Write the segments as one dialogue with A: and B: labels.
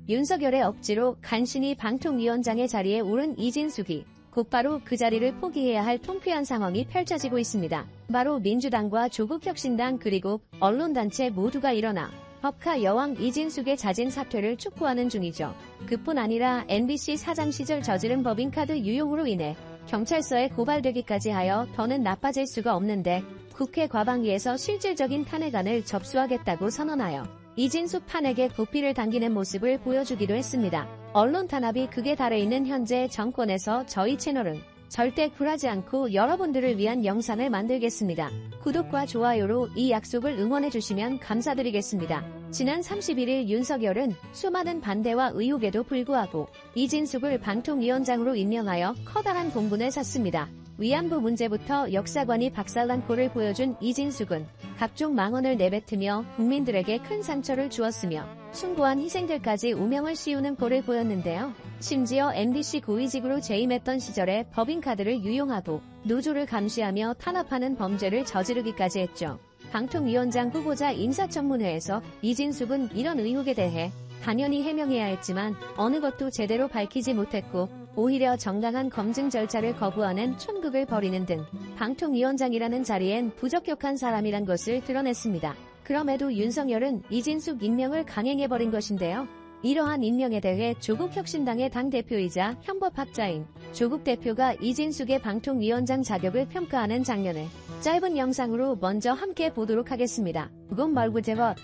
A: 윤석열의 억지로 간신히 방통위원장의 자리에 오른 이진숙이 곧바로 그 자리를 포기해야 할 통쾌한 상황이 펼쳐지고 있습니다. 바로 민주당과 조국혁신당 그리고 언론단체 모두가 일어나 법카 여왕 이진숙의 자진 사퇴를 촉구하는 중이죠. 그뿐 아니라 MBC 사장 시절 저지른 법인카드 유용으로 인해 경찰서에 고발되기까지 하여 더는 나빠질 수가 없는데 국회 과방위에서 실질적인 탄핵안을 접수하겠다고 선언하여 이진숙 탄핵에 고삐를 당기는 모습을 보여주기도 했습니다. 언론 탄압이 극에 달해 있는 현재 정권에서 저희 채널은 절대 굴하지 않고 여러분들을 위한 영상을 만들겠습니다. 구독과 좋아요로 이 약속을 응원해주시면 감사드리겠습니다. 지난 31일 윤석열은 수많은 반대와 의혹에도 불구하고 이진숙을 방통위원장으로 임명하여 커다란 공분을 샀습니다. 위안부 문제부터 역사관이 박살난 꼴을 보여준 이진숙은 각종 망언을 내뱉으며 국민들에게 큰 상처를 주었으며 숭고한 희생들까지 우명을 씌우는 꼴을 보였는데요. 심지어 MBC 고위직으로 재임했던 시절에 법인카드를 유용하고 노조를 감시하며 탄압하는 범죄를 저지르기까지 했죠. 방통위원장 후보자 인사청문회에서 이진숙은 이런 의혹에 대해 당연히 해명해야 했지만 어느 것도 제대로 밝히지 못했고 오히려 정당한 검증 절차를 거부하는 촌극을 벌이는 등 방통위원장이라는 자리엔 부적격한 사람이란 것을 드러냈습니다. 그럼에도 윤석열은 이진숙 임명을 강행해버린 것인데요. 이러한 임명에 대해 조국혁신당의 당대표이자 현법학자인 조국 대표가 이진숙의 방통위원장 자격을 평가하는 장면을 짧은 영상으로 먼저 함께 보도록 하겠습니다. 그건 말고 제가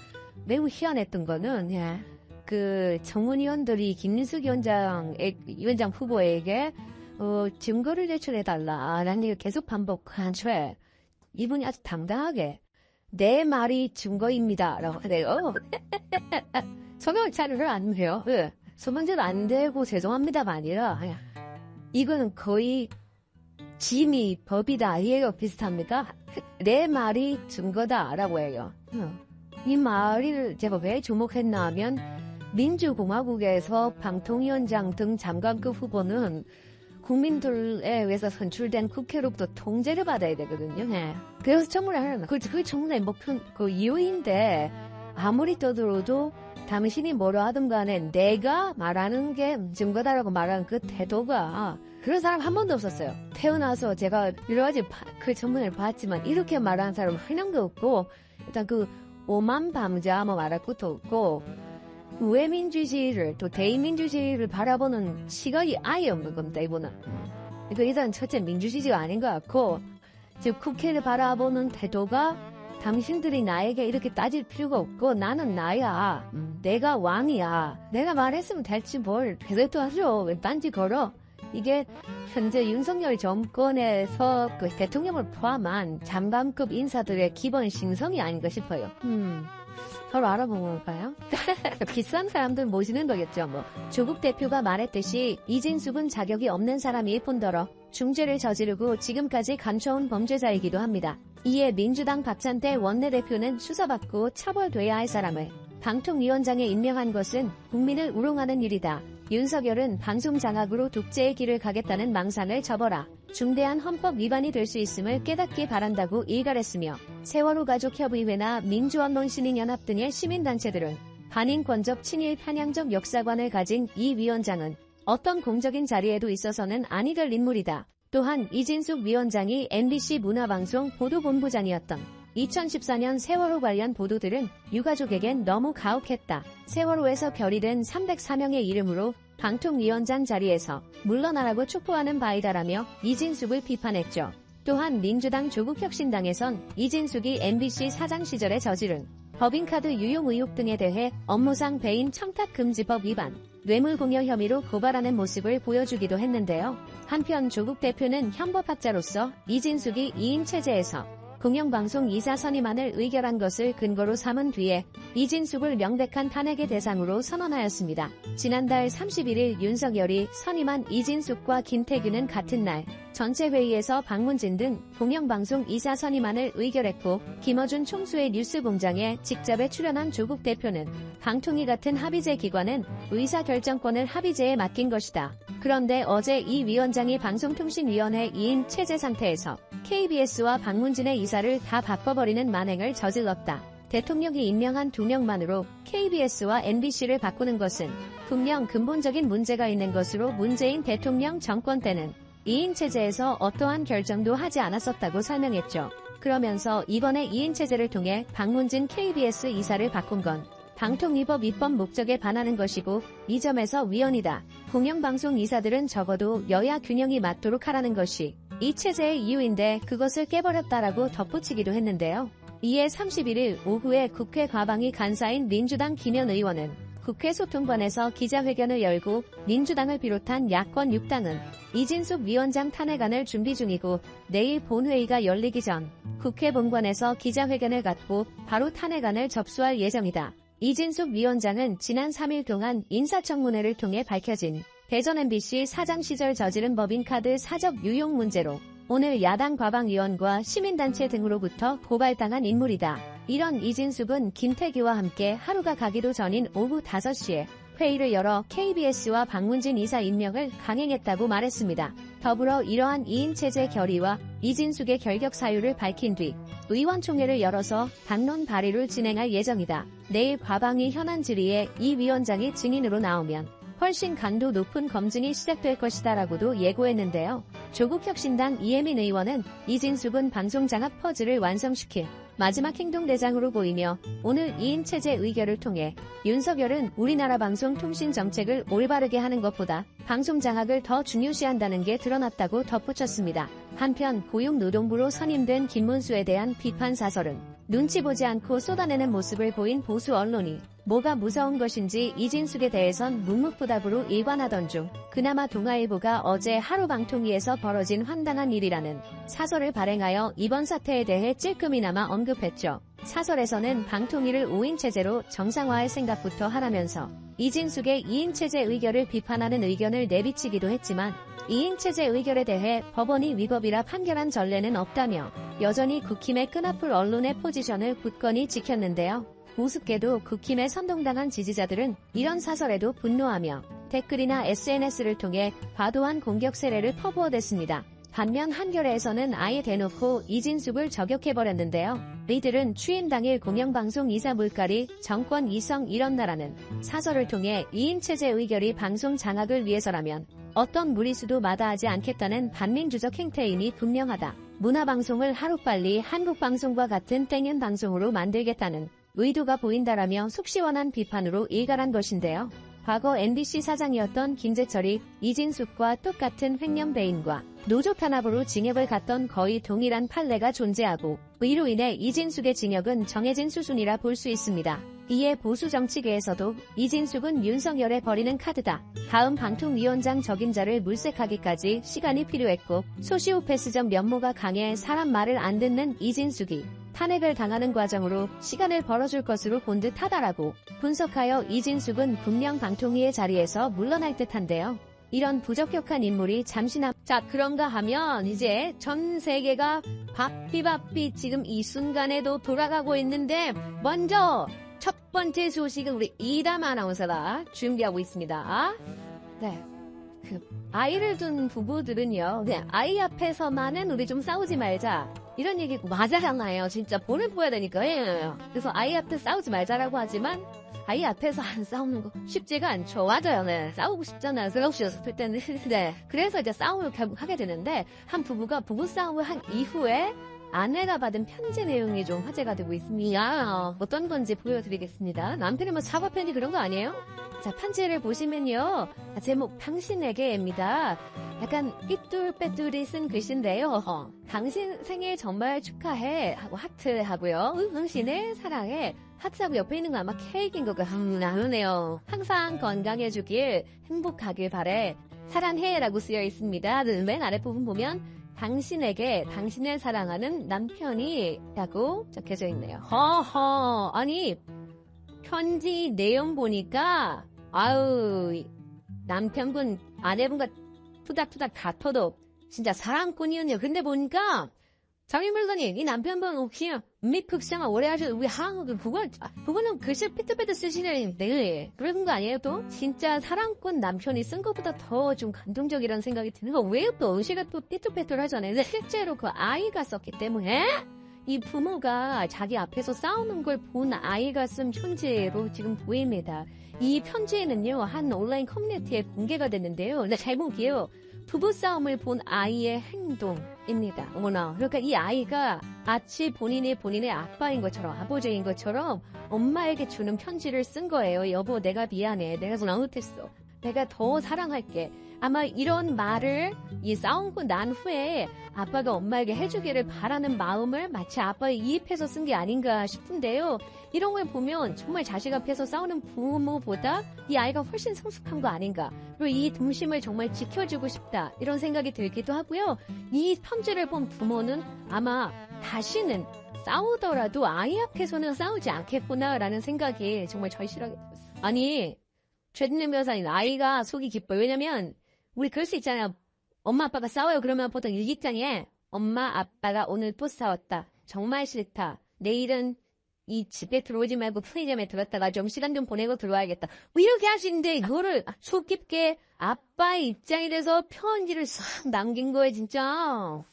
A: 매우 희한했던 거는 정문위원들이 김민숙 위원장 후보에게 증거를 제출해달라라는 얘기를 계속 반복한 채 이분이 아주 당당하게 내 말이 증거입니다 라고 하네요. 소명 자료를 안 해요. 소명제도 안 되고 죄송합니다가 아니라 이거는 거의 짐이 법이다 이해가 비슷합니다. 내 말이 증거다 라고 해요. 이 말을 제가 왜 주목했나 하면 민주공화국에서 방통위원장 등 장관급 후보는 국민들에 의해서 선출된 국회로부터 통제를 받아야 되거든요. 그래서 청문회 하는 그 청문회 목표 그 이유인데 아무리 떠들어도 당신이 뭐라 하든 간에 내가 말하는 게 증거다라고 말하는 그 태도가 그런 사람 한 번도 없었어요. 태어나서 제가 여러 가지 그 청문회를 봤지만 이렇게 말하는 사람은 한 명도 없고 일단 그 오만 밤자 말할 것도 없고 우회민주주의를 또 대의민주주의를 바라보는 시각이 아예 없는 겁니다. 이분은. 일단 첫째 민주주의가 아닌 것 같고 즉 국회를 바라보는 태도가 당신들이 나에게 이렇게 따질 필요가 없고 나는 나야. 내가 왕이야. 내가 말했으면 될지 뭘 계속 하죠. 왜 딴지 걸어. 이게 현재 윤석열 정권에서 그 대통령을 포함한 장관급 인사들의 기본 신성이 아닌가 싶어요. 서로 알아본 걸까요? 비싼 사람들 모시는 거겠죠. 조국 대표가 말했듯이 이진숙은 자격이 없는 사람일 뿐더러 중죄를 저지르고 지금까지 감춰온 범죄자이기도 합니다. 이에 민주당 박찬대 원내대표는 수사받고 처벌돼야 할 사람을 방통위원장에 임명한 것은 국민을 우롱하는 일이다. 윤석열은 방송 장악으로 독재의 길을 가겠다는 망상을 접어라. 중대한 헌법 위반이 될 수 있음을 깨닫기 바란다고 일갈했으며 세월호 가족협의회나 민주언론시민연합 등의 시민단체들은 반인권적 친일 편향적 역사관을 가진 이 위원장은 어떤 공적인 자리에도 있어서는 아니 될 인물이다. 또한 이진숙 위원장이 MBC 문화방송 보도본부장이었던 2014년 세월호 관련 보도들은 유가족에겐 너무 가혹했다. 세월호에서 결의된 304명의 이름으로 방통위원장 자리에서 물러나라고 촉구하는 바이다라며 이진숙을 비판했죠. 또한 민주당 조국혁신당에선 이진숙이 MBC 사장 시절에 저지른 법인카드 유용 의혹 등에 대해 업무상 배임 청탁금지법 위반, 뇌물공여 혐의로 고발하는 모습을 보여주기도 했는데요. 한편 조국 대표는 현법학자로서 이진숙이 2인 체제에서 공영방송 이사 선임안을 의결한 것을 근거로 삼은 뒤에 이진숙을 명백한 탄핵의 대상으로 선언하였습니다. 지난달 31일 윤석열이 선임한 이진숙과 김태균은 같은 날 전체 회의에서 박문진 등 공영방송 이사 선임안을 의결했고 김어준 총수의 뉴스공장에 직접에 출연한 조국 대표는 방통위 같은 합의제 기관은 의사결정권을 합의제에 맡긴 것이다. 그런데 어제 이 위원장이 방송통신위원회 2인 체제 상태에서 KBS와 박문진의 이사를 다 바꿔버리는 만행을 저질렀다. 대통령이 임명한 2명만으로 KBS와 MBC를 바꾸는 것은 분명 근본적인 문제가 있는 것으로 문재인 대통령 정권 때는 2인 체제에서 어떠한 결정도 하지 않았었다고 설명했죠. 그러면서 이번에 2인 체제를 통해 박문진 KBS 이사를 바꾼 건 방통위법 입법 목적에 반하는 것이고 이 점에서 위헌이다. 공영방송 이사들은 적어도 여야 균형이 맞도록 하라는 것이 이 체제의 이유인데 그것을 깨버렸다라고 덧붙이기도 했는데요. 이에 31일 오후에 국회 과방위 간사인 민주당 김현 의원은 국회 소통관에서 기자회견을 열고 민주당을 비롯한 야권 6당은 이진숙 위원장 탄핵안을 준비 중이고 내일 본회의가 열리기 전 국회 본관에서 기자회견을 갖고 바로 탄핵안을 접수할 예정이다. 이진숙 위원장은 지난 3일 동안 인사청문회를 통해 밝혀진 대전 MBC 사장 시절 저지른 법인카드 사적 유용 문제로 오늘 야당 과방위원과 시민단체 등으로부터 고발당한 인물이다. 이런 이진숙은 김태규와 함께 하루가 가기도 전인 오후 5시에 회의를 열어 KBS와 박문진 이사 임명을 강행했다고 말했습니다. 더불어 이러한 2인 체제 결의와 이진숙의 결격 사유를 밝힌 뒤 의원총회를 열어서 당론 발의를 진행할 예정이다. 내일 과방위 현안 질의에 이 위원장이 증인으로 나오면 훨씬 강도 높은 검증이 시작될 것이다라고도 예고했는데요. 조국혁신당 이혜민 의원은 이진숙은 방송장악 퍼즐을 완성시킬 마지막 행동대장으로 보이며 오늘 2인 체제 의결을 통해 윤석열은 우리나라 방송통신 정책을 올바르게 하는 것보다 방송장악을 더 중요시한다는 게 드러났다고 덧붙였습니다. 한편 고용노동부로 선임된 김문수에 대한 비판 사설은 눈치 보지 않고 쏟아내는 모습을 보인 보수 언론이 뭐가 무서운 것인지 이진숙에 대해선 묵묵부답으로 일관하던 중 그나마 동아일보가 어제 하루 방통위에서 벌어진 황당한 일이라는 사설을 발행하여 이번 사태에 대해 찔끔이나마 언급했죠. 사설에서는 방통위를 5인 체제로 정상화할 생각부터 하라면서 이진숙의 2인 체제 의결을 비판하는 의견을 내비치기도 했지만 2인 체제 의결에 대해 법원이 위법이라 판결한 전례는 없다며 여전히 국힘의 끈아풀 언론의 포지션을 굳건히 지켰는데요. 우습게도 국힘에 선동당한 지지자들은 이런 사설에도 분노하며 댓글이나 SNS를 통해 과도한 공격 세례를 퍼부어댔습니다. 반면 한겨레에서는 아예 대놓고 이진숙을 저격해버렸는데요. 이들은 취임 당일 공영방송 이사 물갈이 정권 이성 이런 나라는 사설을 통해 2인 체제 의결이 방송 장악을 위해서라면 어떤 무리수도 마다하지 않겠다는 반민주적 행태임이 분명하다. 문화방송을 하루빨리 한국방송과 같은 땡연 방송으로 만들겠다는 의도가 보인다라며 속 시원한 비판으로 일갈한 것인데요. 과거 MBC 사장이었던 김재철이 이진숙과 똑같은 횡령배인과 노조 탄압으로 징역을 갔던 거의 동일한 판례가 존재하고 이로 인해 이진숙의 징역은 정해진 수순이라 볼 수 있습니다. 이에 보수 정치계에서도 이진숙은 윤석열에 버리는 카드다. 다음 방통위원장 적임자를 물색하기까지 시간이 필요했고 소시오패스적 면모가 강해 사람 말을 안 듣는 이진숙이 탄핵을 당하는 과정으로 시간을 벌어줄 것으로 본 듯하다라고 분석하여 이진숙은 분명 방통위의 자리에서 물러날 듯한데요. 이런 부적격한 인물이 자 그런가 하면 이제 전 세계가 바삐 지금 이 순간에도 돌아가고 있는데 먼저 첫 번째 소식은 우리 이담 아나운서가 준비하고 있습니다. 네. 아이를 둔 부부들은요, 그냥 아이 앞에서만은 우리 좀 싸우지 말자. 이런 얘기 맞아잖아요. 진짜 볼을 보여야 되니까요. 그래서 아이 앞에 싸우지 말자라고 하지만 아이 앞에서 안 싸우는 거 쉽지가 않죠. 맞아요. 네. 싸우고 싶잖아요. 싸우고 싶을 때는. 네. 그래서 이제 싸움을 결국 하게 되는데 한 부부가 부부싸움을 한 이후에 아내가 받은 편지 내용이 좀 화제가 되고 있습니다. 어떤 건지 보여드리겠습니다. 남편이 뭐 사과 편지 그런 거 아니에요? 자, 편지를 보시면요. 제목 당신에게입니다. 약간 삐뚤빼뚤이 쓴 글씨인데요. 당신 생일 정말 축하해 하고 하트 하고요. 당신을 사랑해 하트하고 옆에 있는 거 아마 케이크인 것 같네요. 항상 건강해주길 행복하길 바래 사랑해 라고 쓰여 있습니다. 맨 아랫부분 보면 당신에게 당신을 사랑하는 남편이 라고 적혀져 있네요. 아니 편지 내용 보니까 아우 남편분 아내분과 투닥투닥 다퉈도 진짜 사랑꾼이었네요. 근데 보니까 장인물더니 이 남편분 혹시 미국생활 오래 하셔도 우리 한국 그거는 글씨 삐뚤빼뚤 쓰시는 네 그런 거 아니에요 또? 진짜 사랑꾼 남편이 쓴 것보다 더 좀 감동적이라는 생각이 드는 거 왜요 또? 의식가 또 삐뚤빼뚤 하잖아요. 근데 실제로 그 아이가 썼기 때문에 이 부모가 자기 앞에서 싸우는 걸 본 아이가 쓴 편지로 지금 보입니다. 이 편지에는요, 한 온라인 커뮤니티에 공개가 됐는데요. 제목이요. 부부싸움을 본 아이의 행동입니다. 어머나. 그러니까 이 아이가 마치 본인의 아빠인 것처럼, 아버지인 것처럼 엄마에게 주는 편지를 쓴 거예요. 여보, 내가 미안해. 내가 잘못했어. 내가 더 사랑할게. 아마 이런 말을 이 싸우고 난 후에 아빠가 엄마에게 해주기를 바라는 마음을 마치 아빠에 이입해서 쓴 게 아닌가 싶은데요. 이런 걸 보면 정말 자식 앞에서 싸우는 부모보다 이 아이가 훨씬 성숙한 거 아닌가. 그리고 이 동심을 정말 지켜주고 싶다. 이런 생각이 들기도 하고요. 이 편지를 본 부모는 아마 다시는 싸우더라도 아이 앞에서는 싸우지 않겠구나라는 생각이 정말 절실하게 들었어요. 아니, 최진영 변호사님, 아이가 속이 기뻐요. 왜냐면 우리 그럴 수 있잖아요. 엄마 아빠가 싸워요. 그러면 보통 일기장에 엄마 아빠가 오늘 또 싸웠다. 정말 싫다. 내일은 이 집에 들어오지 말고 편의점에 들었다가 좀 시간 좀 보내고 들어와야겠다. 뭐 이렇게 하시는데 이거를 속 깊게 아빠의 입장이 돼서 편지를 싹 남긴 거예요. 진짜.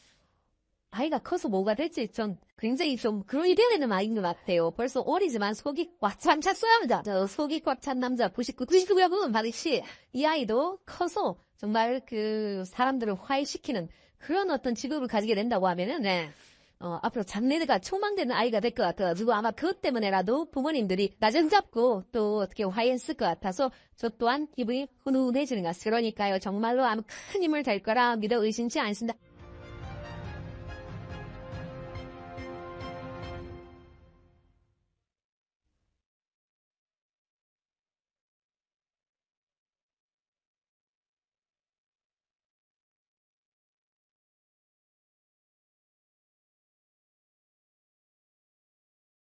A: 아이가 커서 뭐가 될지 전 굉장히 좀 그런 되는 아이인 것 같아요. 벌써 어리지만 속이 꽉 찼어요. 저 속이 꽉 찬 남자 99분 바리씨. 이 아이도 커서 정말 그 사람들을 화해시키는 그런 어떤 직업을 가지게 된다고 하면은 앞으로 장래가 촉망되는 아이가 될 것 같아가지고 아마 그것 때문에라도 부모님들이 나정 잡고 또 어떻게 화해했을 것 같아서 저 또한 기분이 훈훈해지는 것 같아요. 그러니까요. 정말로 아마 큰 힘을 될 거라 믿어 의심치 않습니다.